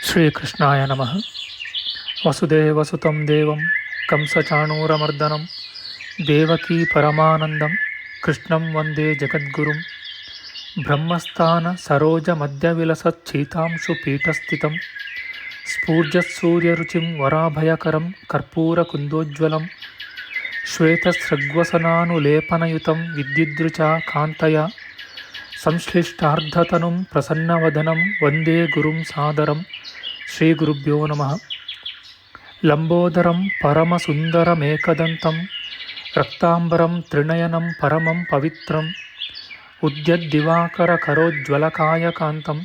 ಶ್ರೀಕೃಷ್ಣಾಯ ನಮಃ. ವಸುದೇವಸುತಂ ದೇವಂ ಕಂಸಚಾಣೂರಮರ್ದನಂ ದೇವಕೀ ಪರಮಾನಂದಂ ಕೃಷ್ಣಂ ವಂದೇ ಜಗದ್ಗುರುಂ. ಬ್ರಹ್ಮಸ್ಥಾನ ಸರೋಜ ಮಧ್ಯವಿಲಸಚ್ಛೀತಾಂಶು ಪೀಠಸ್ಥಿತಂ ಸ್ಫೂರ್ಜತ್ಸೂರ್ಯರುಚಿಂ ವರಾಭಯಕರಂ ಕರ್ಪೂರಕುಂದೋಜ್ವಲಂ ಶ್ವೇತಸೃಗ್ವಸನಾನುಲೇಪನಯುತಂ ವಿದ್ಯುದ್ರುಚಾ ಕಾಂತಯ ಸಂಶ್ಲಿಷ್ಟಾರ್ಧತನುಂ ಪ್ರಸನ್ನವದನಂ ವಂದೇ ಗುರುಂ ಸಾದರಂ. ಶ್ರೀ ಗುರುಭ್ಯೋ ನಮಃ. ಲಂಬೋದರಂ ಪರಮಸುಂದರಮೇಕದಂತಂ ರಕ್ತಾಂಬರಂ ತ್ರಿನಯನಂ ಪರಮಂ ಪವಿತ್ರಂ ಉದ್ಯದ್ದಿವಾಕರಕರೋಜ್ವಲಕಾಯಕಾಂತಂ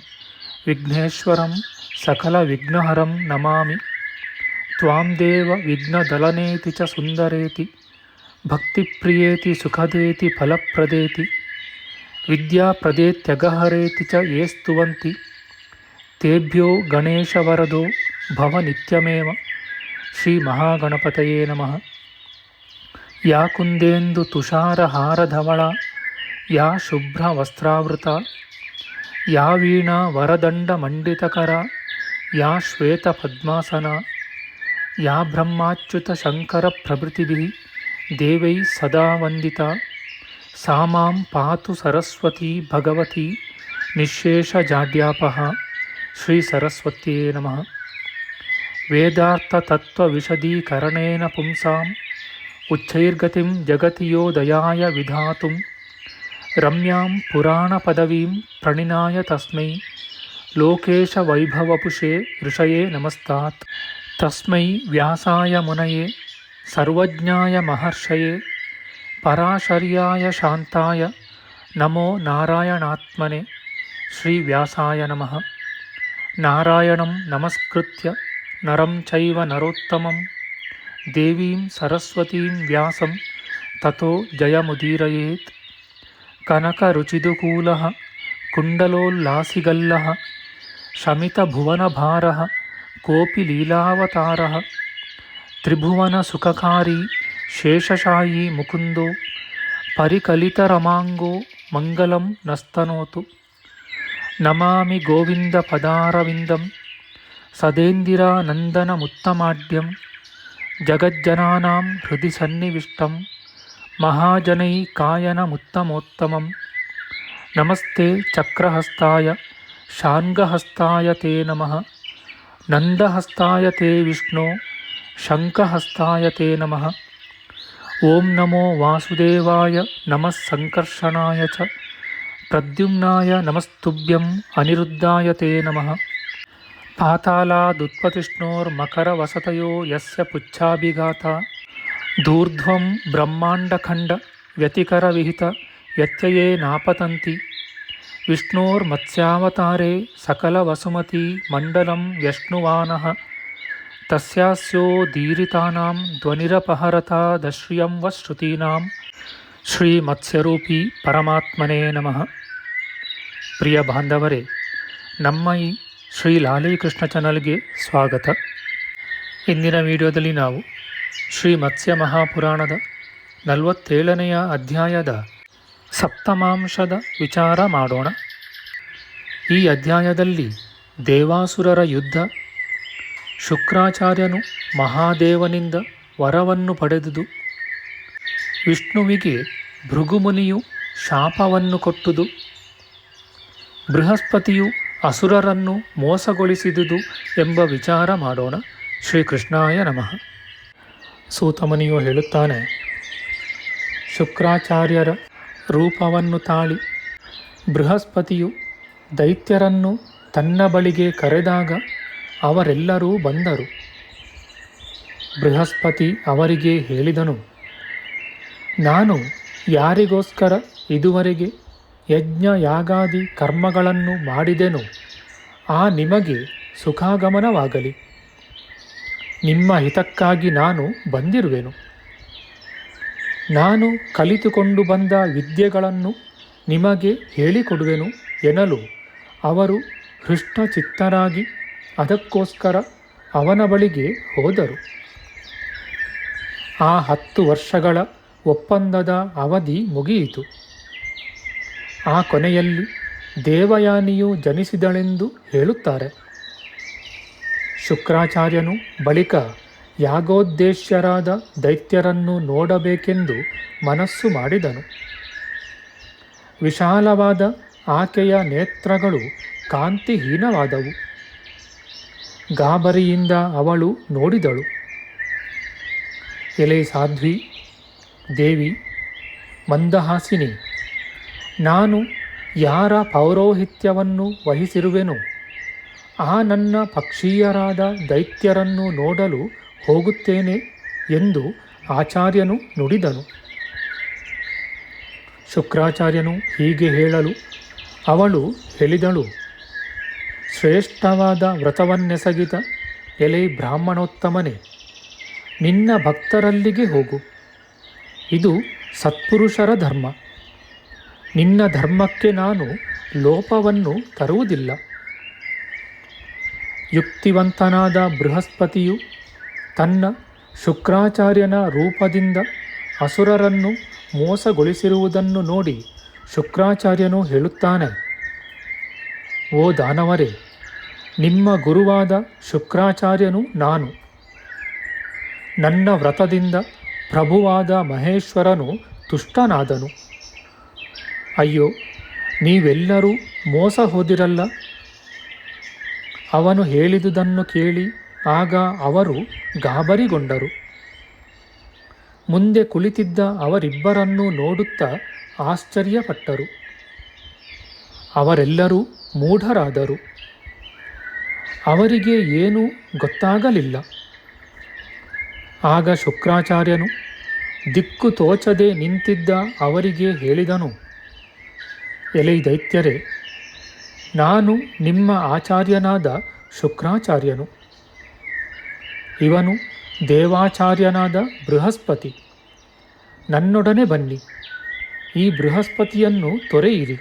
ವಿಘ್ನೇಶ್ವರಂ ಸಕಲವಿಘ್ನಹರಂ ನಮಾಮಿ. ತ್ವಾಂ ದೇವ ವಿಘ್ನದಲನೇತಿ ಚ ಸುಂದರೇತಿ ಭಕ್ತಿಪ್ರಿಯೇತಿ ಸುಖದೇತಿ ಫಲಪ್ರದೇತಿ ವಿದ್ಯಾಪ್ರದೇತ್ಯಗಹರೇತಿ ಚ ಯೇ ಸ್ತುವಂತಿ ತೇಭ್ಯೋ ಗಣೇಶವರದೋ ಭವ ನಿತ್ಯಮೇವ. ಶ್ರೀ ಮಹಾಗಣಪತಯೇ ನಮಃ. ಯಾ ಕುಂದೇಂದು ತುಷಾರಹಾರಧವಳ ಯಾ ಶುಭ್ರವಸ್ತ್ರಾವೃತ ಯಾ ವೀಣಾ ವರದಂಡಮಂಡಿತಕರ ಯಾ ಶ್ವೇತಪದ್ಮಾಸನ ಯಾ ಬ್ರಹ್ಮಾಚ್ಯುತ ಶಂಕರ ಪ್ರಭೃತಿಭಿಃ ದೇವೈಃ ಸದಾ ವಂದಿತಾ ಸಾ ಮಾಂ ಪಾತು ಸರಸ್ವತೀ ಭಗವತಿ ನಿಶ್ಶೇಷಜಾಡ್ಯಾಪಃ. ಶ್ರೀ ಸರಸ್ವತ್ಯೇ ನಮಃ. ವೇದಾರ್ಥತತ್ವವಿಶದೀಕರಣೇನ ಪುಂಸಾಂ ಉಚ್ಚೈರ್ಗತಿಂ ಜಗತಿ ಯೋ ದಯಾಯ ವಿಧಾತುಂ ರಮ್ಯಾಂ ಪುರಾಣಪದವೀಂ ಪ್ರಣಿನಾಯ ತಸ್ಮೈ ಲೋಕೇಶವೈಭವಪುಷೇ ಋಷಯೇ ನಮಸ್ತಾತ್. ತಸ್ಮೈ ವ್ಯಾಸಾಯ ಮುನಯೇ ಸರ್ವಜ್ಞಾಯ ಮಹರ್ಷಯೇ ಪರಾಶರ್ಯಾಯ ಶಾಂತಾಯ ನಮೋ ನಾರಾಯಣಾತ್ಮನೆ. ಶ್ರೀ ವ್ಯಾಸಾಯ ನಮಃ. ನಾರಾಯಣಂ ನಮಸ್ಕೃತ್ಯ ನರಂ ಚೈವ ನರೋತ್ತಮಂ ದೇವೀಂ ಸರಸ್ವತೀಂ ವ್ಯಾಸಂ ತತೋ ಜಯಮುದೀರಯೇತ್. ಕನಕರುಚಿದುಕೂಲಃ ಕುಂಡಲೋಲ್ಲಾಸಿಗಲ್ಲಃ ಶಮಿತಭುವನಭಾರಃ ಕೋಪಿ ಲೀಲಾವತಾರಃ ತ್ರಿಭುವನಸುಖಕಾರಿ ಶೇಷಶಾಯೀ ಮುಕುಂದೋ ಪರಿಕಲಿತರಮಾಂಗೋ ಮಂಗಲಂ ನಸ್ತನೋತು. ನಮಾಮಿ ಗೋವಿಂದ ಪದಾರವಿಂದಂ ಸದೇಂದಿರಾನಂದನಮುತ್ತಮಾಡ್ಯಂ ಜಗಜ್ಜನಾನಾಂ ಹೃದಯ ಸನ್ನಿವಿಷ್ಟಂ ಮಹಾಜನೈಕಾಯನಮುತ್ತಮೋತ್ತಮಂ. ನಮಸ್ತೆ ಚಕ್ರಹಸ್ತಾಯ ಶಾರ್ङ्ಗಹಸ್ತಾಯ ತೇ ನಮಃ. ನಂದಹಸ್ತಾಯ ತೇ ವಿಷ್ಣೋ ಶಂಖಹಸ್ತಾಯ ತೇ ನಮಃ. ಓಂ ನಮೋ ವಾಸುದೇವಾಯ ನಮಃ ಸಂಕರ್ಷಣಾಯ ಚ ಪ್ರದ್ಯುಮ್ನಾಯ ನಮಸ್ತುಭ್ಯಂ ಅನಿರುದ್ಧಾಯ ತೇ ನಮಃ. ಪಾತಾಲಾದುತ್ಪತಿಷ್ಣೋರ್ಮಕರವಸತಯೋ ಯಸ್ಯ ಪುಚ್ಛಾಭಿಘಾತ ಧೂರ್ಧ್ವಂ ಬ್ರಹ್ಮಾಂಡಖಂಡ ವ್ಯತಿಕರವಿಹಿತ ವ್ಯತ್ಯಯೇ ನಾಪತಂತಿ ವಿಷ್ಣೋರ್ಮತ್ಸ್ಯಾವತಾರೇ ಸಕಲವಸುಮತಿ ಮಂಡಲಂ ವ್ಯಶ್ನುವಾನಃ ತಸ್ಯಾಸ್ಯೋದೀರಿತಾನಾಂ ಧ್ವನಿರಪಹರತಾದಶ್ರಿಯಂ ವ ಶ್ರುತೀನಾಂ. ಶ್ರೀ ಮತ್ಸ್ಯರೂಪಿ ಪರಮಾತ್ಮನೇ ನಮಃ. ಪ್ರಿಯ ಬಾಂಧವರೇ, ನಮ್ಮ ಈ ಶ್ರೀ ಲಾಲೀಕೃಷ್ಣ ಚಾನಲ್ಗೆ ಸ್ವಾಗತ. ಇಂದಿನ ವಿಡಿಯೋದಲ್ಲಿ ನಾವು ಶ್ರೀ ಮತ್ಸ್ಯ ಮಹಾಪುರಾಣದ 47ನೆಯ ಅಧ್ಯಾಯದ ಸಪ್ತಮಾಂಶದ ವಿಚಾರ ಮಾಡೋಣ. ಈ ಅಧ್ಯಾಯದಲ್ಲಿ ದೇವಾಸುರರ ಯುದ್ಧ, ಶುಕ್ರಾಚಾರ್ಯನು ಮಹಾದೇವನಿಂದ ವರವನ್ನು ಪಡೆದುದು, ವಿಷ್ಣುವಿಗೆ ಭೃಗುಮುನಿಯು ಶಾಪವನ್ನು ಕೊಟ್ಟುದು, ಬೃಹಸ್ಪತಿಯು ಅಸುರರನ್ನು ಮೋಸಗೊಳಿಸಿದುದು ಎಂಬ ವಿಚಾರ ಮಾಡೋಣ. ಶ್ರೀಕೃಷ್ಣಾಯ ನಮಃ. ಸೂತಮುನಿಯು ಹೇಳುತ್ತಾನೆ, ಶುಕ್ರಾಚಾರ್ಯರ ರೂಪವನ್ನು ತಾಳಿ ಬೃಹಸ್ಪತಿಯು ದೈತ್ಯರನ್ನು ತನ್ನ ಬಳಿಗೆ ಕರೆದಾಗ ಅವರೆಲ್ಲರೂ ಬಂದರು. ಬೃಹಸ್ಪತಿ ಅವರಿಗೆ ಹೇಳಿದನು, ನಾನು ಯಾರಿಗೋಸ್ಕರ ಇದುವರೆಗೆ ಯಜ್ಞ ಯಾಗಾದಿ ಕರ್ಮಗಳನ್ನು ಮಾಡಿದೆನೋ ಆ ನಿಮಗೆ ಸುಖಾಗಮನವಾಗಲಿ. ನಿಮ್ಮ ಹಿತಕ್ಕಾಗಿ ನಾನು ಬಂದಿರುವೆನು. ನಾನು ಕಲಿತುಕೊಂಡು ಬಂದ ವಿದ್ಯೆಗಳನ್ನು ನಿಮಗೆ ಹೇಳಿಕೊಡುವೆನು ಎನ್ನಲು ಅವರು ಹೃಷ್ಟಚಿತ್ತರಾಗಿ ಅದಕ್ಕೋಸ್ಕರ ಅವನ ಬಳಿಗೆ ಹೋದರು. ಆ 10 ವರ್ಷಗಳ ಒಪ್ಪಂದದ ಅವಧಿ ಮುಗಿಯಿತು. ಆ ಕೊನೆಯಲ್ಲಿ ದೇವಯಾನಿಯು ಜನಿಸಿದಳೆಂದು ಹೇಳುತ್ತಾರೆ. ಶುಕ್ರಾಚಾರ್ಯನು ಬಳಿಕ ಯಾಗೋದ್ದೇಶ್ಯರಾದ ದೈತ್ಯರನ್ನು ನೋಡಬೇಕೆಂದು ಮನಸ್ಸು ಮಾಡಿದನು. ವಿಶಾಲವಾದ ಆಕೆಯ ನೇತ್ರಗಳು ಕಾಂತಿಹೀನವಾದವು. ಗಾಬರಿಯಿಂದ ಅವಳು ನೋಡಿದಳು. ಎಲೆ ಸಾಧ್ವಿ, ದೇವಿ, ಮಂದಹಾಸಿನಿ, ನಾನು ಯಾರ ಪೌರೋಹಿತ್ಯವನ್ನು ವಹಿಸಿರುವೆನೋ ಆ ನನ್ನ ಪಕ್ಷೀಯರಾದ ದೈತ್ಯರನ್ನು ನೋಡಲು ಹೋಗುತ್ತೇನೆ ಎಂದು ಆಚಾರ್ಯನು ನುಡಿದನು. ಶುಕ್ರಾಚಾರ್ಯನು ಹೀಗೆ ಹೇಳಲು ಅವಳು ಹೇಳಿದಳು, ಶ್ರೇಷ್ಠವಾದ ವ್ರತವನ್ನೆಸಗಿದ ಎಲೆ ಬ್ರಾಹ್ಮಣೋತ್ತಮನೇ, ನಿನ್ನ ಭಕ್ತರಲ್ಲಿಗೆ ಹೋಗು. ಇದು ಸತ್ಪುರುಷರ ಧರ್ಮ. ನಿನ್ನ ಧರ್ಮಕ್ಕೆ ನಾನು ಲೋಪವನ್ನು ತರುವುದಿಲ್ಲ. ಯುಕ್ತಿವಂತನಾದ ಬೃಹಸ್ಪತಿಯು ತನ್ನ ಶುಕ್ರಾಚಾರ್ಯನ ರೂಪದಿಂದ ಅಸುರರನ್ನು ಮೋಸಗೊಳಿಸಿರುವುದನ್ನು ನೋಡಿ ಶುಕ್ರಾಚಾರ್ಯನು ಹೇಳುತ್ತಾನೆ, ಓ ದಾನವರೇ, ನಿಮ್ಮ ಗುರುವಾದ ಶುಕ್ರಾಚಾರ್ಯನು ನಾನು. ನನ್ನ ವ್ರತದಿಂದ ಪ್ರಭುವಾದ ಮಹೇಶ್ವರನು ತುಷ್ಟನಾದನು. ಅಯ್ಯೋ, ನೀವೆಲ್ಲರೂ ಮೋಸ ಹೋದಿರಲ್ಲ. ಅವನು ಹೇಳಿದುದನ್ನು ಕೇಳಿ ಆಗ ಅವರು ಗಾಬರಿಗೊಂಡರು. ಮುಂದೆ ಕುಳಿತಿದ್ದ ಅವರಿಬ್ಬರನ್ನೂ ನೋಡುತ್ತಾ ಆಶ್ಚರ್ಯಪಟ್ಟರು. ಅವರೆಲ್ಲರೂ ಮೂಢರಾದರು. ಅವರಿಗೆ ಏನೂ ಗೊತ್ತಾಗಲಿಲ್ಲ. ಆಗ ಶುಕ್ರಾಚಾರ್ಯನು ದಿಕ್ಕು ತೋಚದೆ ನಿಂತಿದ್ದ ಅವರಿಗೆ ಹೇಳಿದನು, ಎಲೈ ದೈತ್ಯರೇ, ನಾನು ನಿಮ್ಮ ಆಚಾರ್ಯನಾದ ಶುಕ್ರಾಚಾರ್ಯನು. ಇವನು ದೇವಾಚಾರ್ಯನಾದ ಬೃಹಸ್ಪತಿ. ನನ್ನೊಡನೆ ಬನ್ನಿ, ಈ ಬೃಹಸ್ಪತಿಯನ್ನು ತೊರೆಯಿರಿ.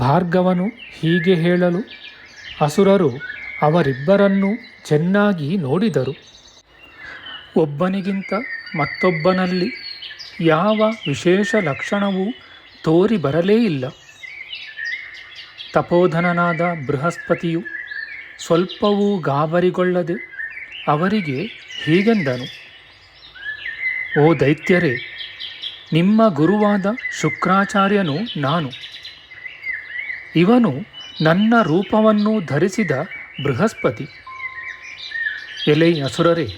ಭಾರ್ಗವನು ಹೀಗೆ ಹೇಳಲು ಅಸುರರು ಅವರಿಬ್ಬರನ್ನೂ ಚೆನ್ನಾಗಿ ನೋಡಿದರು. ಒಬ್ಬನಿಗಿಂತ ಮತ್ತೊಬ್ಬನಲ್ಲಿ ಯಾವ ವಿಶೇಷ ಲಕ್ಷಣವೂ ತೋರಿ ಬರಲೇ ಇಲ್ಲ. ತಪೋಧನನಾದ ಬೃಹಸ್ಪತಿಯು ಸ್ವಲ್ಪವೂ ಗಾಬರಿಗೊಳ್ಳದೆ ಅವರಿಗೆ ಹೀಗೆಂದನು, ಓ ದೈತ್ಯರೇ, ನಿಮ್ಮ ಗುರುವಾದ ಶುಕ್ರಾಚಾರ್ಯನು ನಾನು. ಇವನು ನನ್ನ ರೂಪವನ್ನು ಧರಿಸಿದ ಬೃಹಸ್ಪತಿ. ಎಲೈ ಅಸುರರೇ,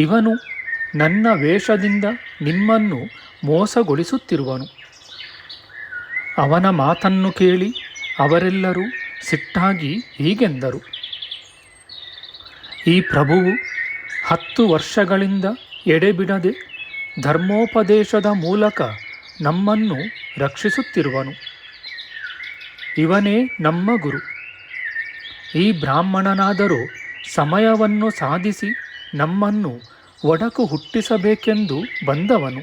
ಇವನು ನನ್ನ ವೇಷದಿಂದ ನಿಮ್ಮನ್ನು ಮೋಸಗೊಳಿಸುತ್ತಿರುವನು. ಅವನ ಮಾತನ್ನು ಕೇಳಿ ಅವರೆಲ್ಲರೂ ಸಿಟ್ಟಾಗಿ ಹೀಗೆಂದರು, ಈ ಪ್ರಭುವು 10 ವರ್ಷಗಳಿಂದ ಎಡೆಬಿಡದೆ ಧರ್ಮೋಪದೇಶದ ಮೂಲಕ ನಮ್ಮನ್ನು ರಕ್ಷಿಸುತ್ತಿರುವನು. ಇವನೇ ನಮ್ಮ ಗುರು. ಈ ಬ್ರಾಹ್ಮಣನಾದರೂ ಸಮಯವನ್ನು ಸಾಧಿಸಿ ನಮ್ಮನ್ನು ಒಡಕು ಹುಟ್ಟಿಸಬೇಕೆಂದು ಬಂದವನು.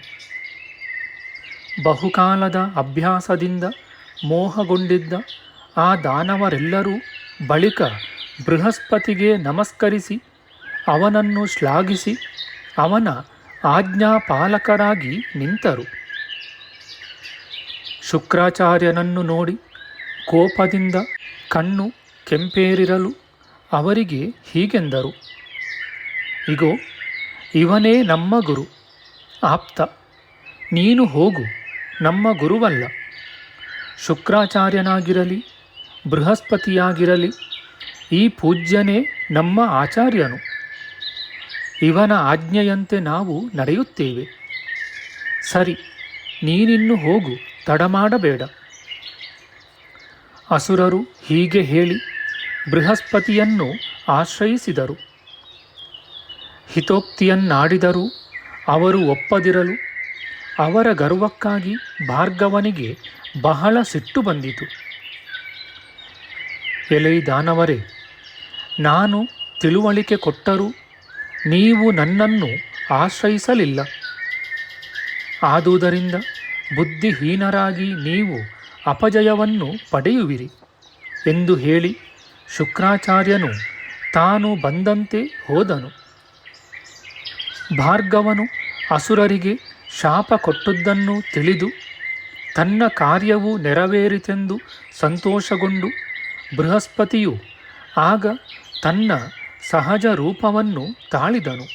ಬಹುಕಾಲದ ಅಭ್ಯಾಸದಿಂದ ಮೋಹಗೊಂಡಿದ್ದ ಆ ದಾನವರೆಲ್ಲರೂ ಬಳಿಕ ಬೃಹಸ್ಪತಿಗೆ ನಮಸ್ಕರಿಸಿ ಅವನನ್ನು ಶ್ಲಾಘಿಸಿ ಅವನ ಆಜ್ಞಾಪಾಲಕರಾಗಿ ನಿಂತರು. ಶುಕ್ರಾಚಾರ್ಯನನ್ನು ನೋಡಿ ಕೋಪದಿಂದ ಕಣ್ಣು ಕೆಂಪೇರಿರಲು ಅವರಿಗೆ ಹೀಗೆಂದರು, ಇಗೋ, ಇವನೇ ನಮ್ಮ ಗುರು, ಆಪ್ತ. ನೀನು ಹೋಗು, ನಮ್ಮ ಗುರುವಲ್ಲ. ಶುಕ್ರಾಚಾರ್ಯನಾಗಿರಲಿ ಬೃಹಸ್ಪತಿಯಾಗಿರಲಿ ಈ ಪೂಜ್ಯನೇ ನಮ್ಮ ಆಚಾರ್ಯನು. ಇವನ ಆಜ್ಞೆಯಂತೆ ನಾವು ನಡೆಯುತ್ತೇವೆ. ಸರಿ, ನೀನಿನ್ನು ಹೋಗು, ತಡಮಾಡಬೇಡ. ಅಸುರರು ಹೀಗೆ ಹೇಳಿ ಬೃಹಸ್ಪತಿಯನ್ನು ಆಶ್ರಯಿಸಿದರು. ಹಿತೋಕ್ತಿಯನ್ನಾಡಿದರೂ ಅವರು ಒಪ್ಪದಿರಲು ಅವರ ಗರ್ವಕ್ಕಾಗಿ ಭಾರ್ಗವನಿಗೆ ಬಹಳ ಸಿಟ್ಟು ಬಂದಿತು. ಎಲೈ ದಾನವರೇ, ನಾನು ತಿಳುವಳಿಕೆ ಕೊಟ್ಟರೂ ನೀವು ನನ್ನನ್ನು ಆಶ್ರಯಿಸಲಿಲ್ಲ. ಆದುದರಿಂದ ಬುದ್ಧಿಹೀನರಾಗಿ ನೀವು ಅಪಜಯವನ್ನು ಪಡೆಯುವಿರಿ ಎಂದು ಹೇಳಿ ಶುಕ್ರಾಚಾರ್ಯನು ತಾನು ಬಂದಂತೆ ಹೋದನು. ಭಾರ್ಗವನು ಅಸುರರಿಗೆ ಶಾಪ ಕೊಟ್ಟದ್ದನ್ನು ತಿಳಿದು ತನ್ನ ಕಾರ್ಯವು ನೆರವೇರಿತೆಂದು ಸಂತೋಷಗೊಂಡು ಬೃಹಸ್ಪತಿಯು ಆಗ ತನ್ನ ಸಹಜ ರೂಪವನ್ನು ತಾಳಿದನು.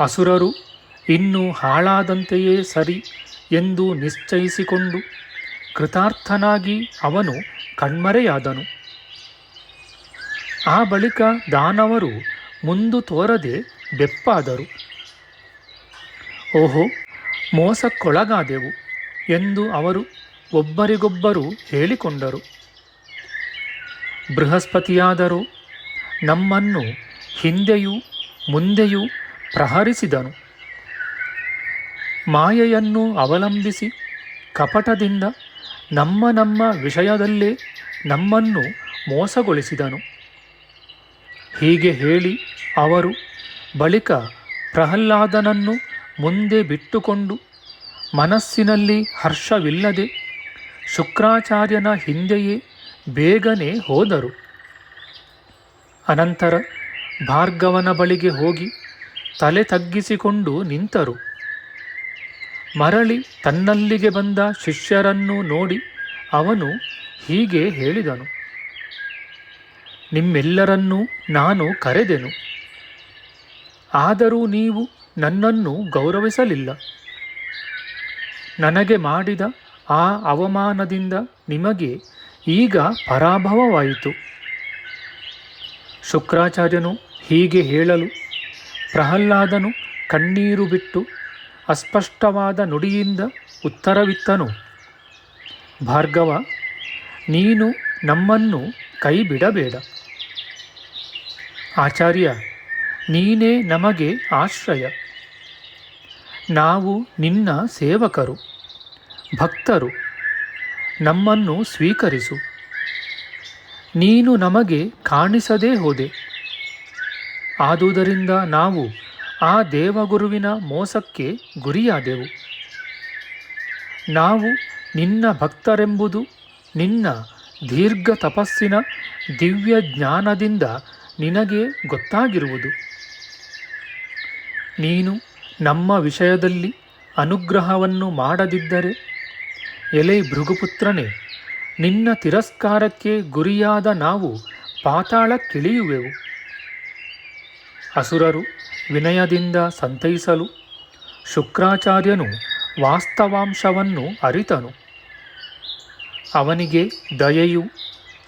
ಅಸುರರು ಇನ್ನು ಹಾಳಾದಂತೆಯೇ ಸರಿ ಎಂದು ನಿಶ್ಚಯಿಸಿಕೊಂಡು ಕೃತಾರ್ಥನಾಗಿ ಅವನು ಕಣ್ಮರೆಯಾದನು. ಆ ಬಳಿಕ ದಾನವರು ಮುಂದು ತೋರದೆ ಬೆಪ್ಪಾದರು. ಓಹೋ, ಮೋಸಕ್ಕೊಳಗಾದೆವು ಎಂದು ಅವರು ಒಬ್ಬರಿಗೊಬ್ಬರು ಹೇಳಿಕೊಂಡರು. ಬೃಹಸ್ಪತಿಯಾದರೂ ನಮ್ಮನ್ನು ಹಿಂದೆಯೂ ಮುಂದೆಯೂ ಪ್ರಹರಿಸಿದನು. ಮಾಯೆಯನ್ನು ಅವಲಂಬಿಸಿ ಕಪಟದಿಂದ ನಮ್ಮ ವಿಷಯದಲ್ಲೇ ನಮ್ಮನ್ನು ಮೋಸಗೊಳಿಸಿದನು. ಹೀಗೆ ಹೇಳಿ ಅವರು ಬಳಿಕ ಪ್ರಹ್ಲಾದನನ್ನು ಮುಂದೆ ಬಿಟ್ಟುಕೊಂಡು ಮನಸ್ಸಿನಲ್ಲಿ ಹರ್ಷವಿಲ್ಲದೆ ಶುಕ್ರಾಚಾರ್ಯನ ಹಿಂದೆಯೇ ಬೇಗನೆ ಹೋದರು. ಅನಂತರ ಭಾರ್ಗವನ ಬಳಿಗೆ ಹೋಗಿ ತಲೆ ತಗ್ಗಿಸಿಕೊಂಡು ನಿಂತರು. ಮರಳಿ ತನ್ನಲ್ಲಿಗೆ ಬಂದ ಶಿಷ್ಯರನ್ನು ನೋಡಿ ಅವನು ಹೀಗೆ ಹೇಳಿದನು. ನಿಮ್ಮೆಲ್ಲರನ್ನೂ ನಾನು ಕರೆದೆನು, ಆದರೂ ನೀವು ನನ್ನನ್ನು ಗೌರವಿಸಲಿಲ್ಲ. ನನಗೆ ಮಾಡಿದ ಆ ಅವಮಾನದಿಂದ ನಿಮಗೆ ಈಗ ಪರಾಭವವಾಯಿತು. ಶುಕ್ರಾಚಾರ್ಯನು ಹೀಗೆ ಹೇಳಲು ಪ್ರಹ್ಲಾದನು ಕಣ್ಣೀರು ಬಿಟ್ಟು ಅಸ್ಪಷ್ಟವಾದ ನುಡಿಯಿಂದ ಉತ್ತರವಿತ್ತನು. ಭಾರ್ಗವ, ನೀನು ನಮ್ಮನ್ನು ಕೈ ಬಿಡಬೇಡ. ಆಚಾರ್ಯ, ನೀನೇ ನಮಗೆ ಆಶ್ರಯ. ನಾವು ನಿನ್ನ ಸೇವಕರು, ಭಕ್ತರು. ನಮ್ಮನ್ನು ಸ್ವೀಕರಿಸು. ನೀನು ನಮಗೆ ಕಾಣಿಸದೇ ಹೋದೆ. ಆದುದರಿಂದ ನಾವು ಆ ದೇವಗುರುವಿನ ಮೋಸಕ್ಕೆ ಗುರಿಯಾದೆವು. ನಾವು ನಿನ್ನ ಭಕ್ತರೆಂಬುದು ನಿನ್ನ ದೀರ್ಘ ತಪಸ್ಸಿನ ದಿವ್ಯ ಜ್ಞಾನದಿಂದ ನಿನಗೆ ಗೊತ್ತಾಗಿರುವುದು. ನೀನು ನಮ್ಮ ವಿಷಯದಲ್ಲಿ ಅನುಗ್ರಹವನ್ನು ಮಾಡದಿದ್ದರೆ, ಎಲೆ ಭೃಗುಪುತ್ರನೇ, ನಿನ್ನ ತಿರಸ್ಕಾರಕ್ಕೆ ಗುರಿಯಾದ ನಾವು ಪಾತಾಳಕ್ಕಿಳಿಯುವೆವು. ಅಸುರರು ವಿನಯದಿಂದ ಸಂತೈಸಲು ಶುಕ್ರಾಚಾರ್ಯನು ವಾಸ್ತವಾಂಶವನ್ನು ಅರಿತನು. ಅವನಿಗೆ ದಯೆಯೂ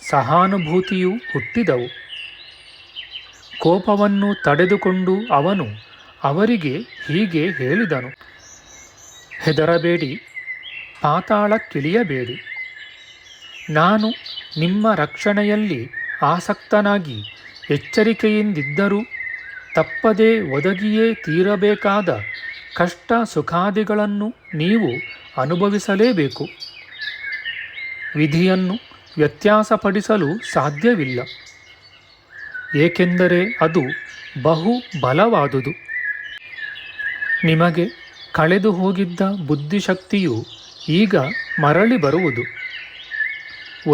ಸಹಾನುಭೂತಿಯೂ ಹುಟ್ಟಿದವು. ಕೋಪವನ್ನು ತಡೆದುಕೊಂಡು ಅವನು ಅವರಿಗೆ ಹೀಗೆ ಹೇಳಿದನು. ಹೆದರಬೇಡಿ, ಪಾತಾಳಕ್ಕಿಳಿಯಬೇಡಿ. ನಾನು ನಿಮ್ಮ ರಕ್ಷಣೆಯಲ್ಲಿ ಆಸಕ್ತನಾಗಿ ಎಚ್ಚರಿಕೆಯಿಂದಿದ್ದರೂ ತಪ್ಪದೇ ಒದಗಿಯೇ ತೀರಬೇಕಾದ ಕಷ್ಟ ಸುಖಾದಿಗಳನ್ನು ನೀವು ಅನುಭವಿಸಲೇಬೇಕು. ವಿಧಿಯನ್ನು ವ್ಯತ್ಯಾಸಪಡಿಸಲು ಸಾಧ್ಯವಿಲ್ಲ, ಏಕೆಂದರೆ ಅದು ಬಹು ಬಲವಾದುದು. ನಿಮಗೆ ಕಳೆದು ಹೋಗಿದ್ದ ಬುದ್ಧಿಶಕ್ತಿಯು ಈಗ ಮರಳಿ ಬರುವುದು.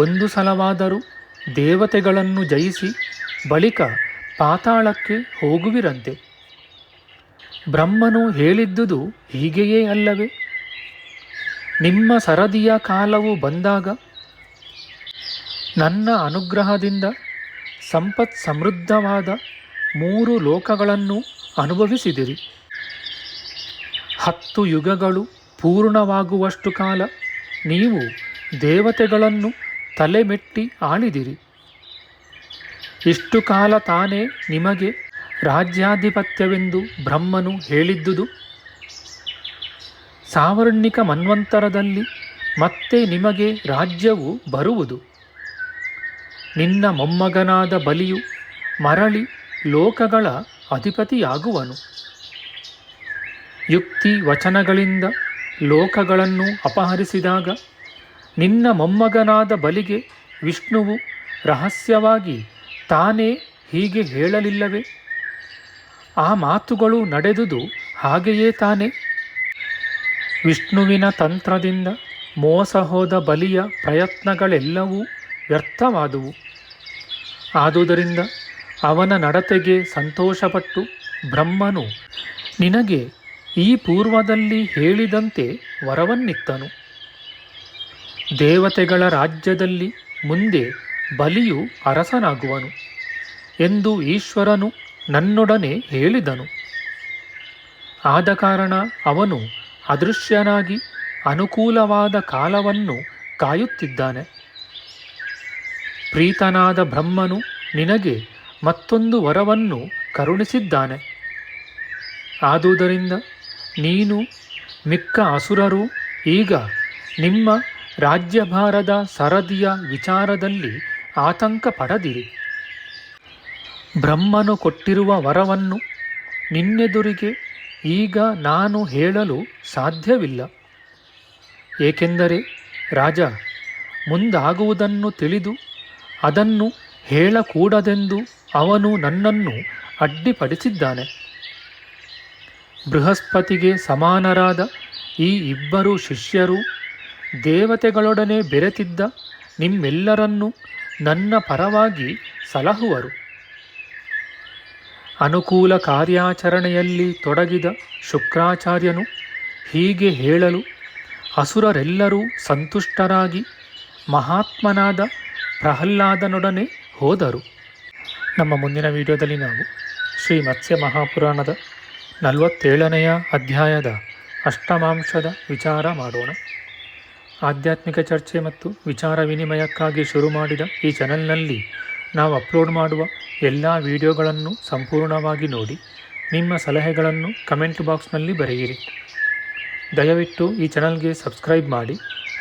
ಒಂದು ಸಲವಾದರೂ ದೇವತೆಗಳನ್ನು ಜಯಿಸಿ ಬಳಿಕ ಪಾತಾಳಕ್ಕೆ ಹೋಗುವಿರಂತೆ. ಬ್ರಹ್ಮನು ಹೇಳಿದ್ದುದು ಹೀಗೆಯೇ ಅಲ್ಲವೇ? ನಿಮ್ಮ ಸರದಿಯ ಕಾಲವು ಬಂದಾಗ ನನ್ನ ಅನುಗ್ರಹದಿಂದ ಸಂಪತ್ ಸಮೃದ್ಧವಾದ 3 ಲೋಕಗಳನ್ನು ಅನುಭವಿಸಿದಿರಿ. 10 ಯುಗಗಳು ಪೂರ್ಣವಾಗುವಷ್ಟು ಕಾಲ ನೀವು ದೇವತೆಗಳನ್ನು ತಲೆಮೆಟ್ಟಿ ಆಳಿದಿರಿ. ಇಷ್ಟು ಕಾಲ ತಾನೇ ನಿಮಗೆ ರಾಜ್ಯಾಧಿಪತ್ಯವೆಂದು ಬ್ರಹ್ಮನು ಹೇಳಿದ್ದುದು. ಸಾವರ್ಣಿಕ ಮನ್ವಂತರದಲ್ಲಿ ಮತ್ತೆ ನಿಮಗೆ ರಾಜ್ಯವು ಬರುವುದು. ನಿನ್ನ ಮೊಮ್ಮಗನಾದ ಬಲಿಯು ಮರಳಿ ಲೋಕಗಳ ಅಧಿಪತಿಯಾಗುವನು. ಯುಕ್ತಿ ವಚನಗಳಿಂದ ಲೋಕಗಳನ್ನು ಅಪಹರಿಸಿದಾಗ ನಿನ್ನ ಮೊಮ್ಮಗನಾದ ಬಲಿಗೆ ವಿಷ್ಣುವು ರಹಸ್ಯವಾಗಿ ತಾನೇ ಹೀಗೆ ಹೇಳಲಿಲ್ಲವೇ? ಆ ಮಾತುಗಳು ನಡೆದುದು ಹಾಗೆಯೇ ತಾನೇ. ವಿಷ್ಣುವಿನ ತಂತ್ರದಿಂದ ಮೋಸ ಹೋದ ಬಲಿಯ ಪ್ರಯತ್ನಗಳೆಲ್ಲವೂ ವ್ಯರ್ಥವಾದುವು. ಆದುದರಿಂದ ಅವನ ನಡತೆಗೆ ಸಂತೋಷಪಟ್ಟು ಬ್ರಹ್ಮನು ನಿನಗೆ ಈ ಪೂರ್ವದಲ್ಲಿ ಹೇಳಿದಂತೆ ವರವನ್ನಿತ್ತನು. ದೇವತೆಗಳ ರಾಜ್ಯದಲ್ಲಿ ಮುಂದೆ ಬಲಿಯು ಅರಸನಾಗುವನು ಎಂದು ಈಶ್ವರನು ನನ್ನೊಡನೆ ಹೇಳಿದನು. ಆದ ಕಾರಣ ಅವನು ಅದೃಶ್ಯನಾಗಿ ಅನುಕೂಲವಾದ ಕಾಲವನ್ನು ಕಾಯುತ್ತಿದ್ದಾನೆ. ಪ್ರೀತನಾದ ಬ್ರಹ್ಮನು ನಿನಗೆ ಮತ್ತೊಂದು ವರವನ್ನು ಕರುಣಿಸಿದ್ದಾನೆ. ಆದುದರಿಂದ ನೀನು ಮಿಕ್ಕ ಅಸುರರು ಈಗ ನಿಮ್ಮ ರಾಜ್ಯಭಾರದ ಸರದಿಯ ವಿಚಾರದಲ್ಲಿ ಆತಂಕ ಪಡದಿರಿ. ಬ್ರಹ್ಮನು ಕೊಟ್ಟಿರುವ ವರವನ್ನು ನಿನ್ನೆದುರಿಗೆ ಈಗ ನಾನು ಹೇಳಲು ಸಾಧ್ಯವಿಲ್ಲ. ಏಕೆಂದರೆ ರಾಜ, ಮುಂದಾಗುವುದನ್ನು ತಿಳಿದು ಅದನ್ನು ಹೇಳಕೂಡದೆಂದು ಅವನು ನನ್ನನ್ನು ಅಡ್ಡಿಪಡಿಸಿದ್ದಾನೆ. ಬೃಹಸ್ಪತಿಗೆ ಸಮಾನರಾದ ಈ ಇಬ್ಬರು ಶಿಷ್ಯರು ದೇವತೆಗಳೊಡನೆ ಬೆರೆತಿದ್ದ ನಿಮ್ಮೆಲ್ಲರನ್ನೂ ನನ್ನ ಪರವಾಗಿ ಸಲಹುವರು. ಅನುಕೂಲ ಕಾರ್ಯಾಚರಣೆಯಲ್ಲಿ ತೊಡಗಿದ ಶುಕ್ರಾಚಾರ್ಯನು ಹೀಗೆ ಹೇಳಲು ಅಸುರರೆಲ್ಲರೂ ಸಂತುಷ್ಟರಾಗಿ ಮಹಾತ್ಮನಾದ ಪ್ರಹ್ಲಾದನೊಡನೆ ಹೋದರು. ನಮ್ಮ ಮುಂದಿನ ವಿಡಿಯೋದಲ್ಲಿ ನಾವು ಶ್ರೀ ಮತ್ಸ್ಯ ಮಹಾಪುರಾಣದ 47ನೆಯ ಅಧ್ಯಾಯದ ಅಷ್ಟಮಾಂಶದ ವಿಚಾರ ಮಾಡೋಣ. ಆಧ್ಯಾತ್ಮಿಕ ಚರ್ಚೆ ಮತ್ತು ವಿಚಾರ ವಿನಿಮಯಕ್ಕಾಗಿ ಶುರು ಮಾಡಿದ ಈ ಚಾನೆಲ್ನಲ್ಲಿ ನಾವು ಅಪ್ಲೋಡ್ ಮಾಡುವ ಎಲ್ಲ ವಿಡಿಯೋಗಳನ್ನು ಸಂಪೂರ್ಣವಾಗಿ ನೋಡಿ ನಿಮ್ಮ ಸಲಹೆಗಳನ್ನು ಕಮೆಂಟ್ ಬಾಕ್ಸ್ನಲ್ಲಿ ಬರೆಯಿರಿ. ದಯವಿಟ್ಟು ಈ ಚಾನಲ್ಗೆ ಸಬ್ಸ್ಕ್ರೈಬ್ ಮಾಡಿ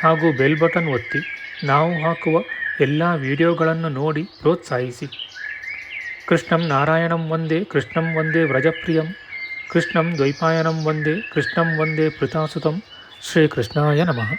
ಹಾಗೂ ಬೆಲ್ ಬಟನ್ ಒತ್ತಿ ನಾವು ಹಾಕುವ ಎಲ್ಲ ವಿಡಿಯೋಗಳನ್ನು ನೋಡಿ ಪ್ರೋತ್ಸಾಹಿಸಿ. ಕೃಷ್ಣಂ ನಾರಾಯಣಂ ವಂದೇ ಕೃಷ್ಣಂ ವಂದೇ ವ್ರಜಪ್ರಿಯಂ ಕೃಷ್ಣಂ ದ್ವೈಪಾಯನಂ ವಂದೇ ಕೃಷ್ಣಂ ವಂದೇ ಪೃಥಾಸುತಂ. ಶ್ರೀಕೃಷ್ಣಾಯ ನಮಃ.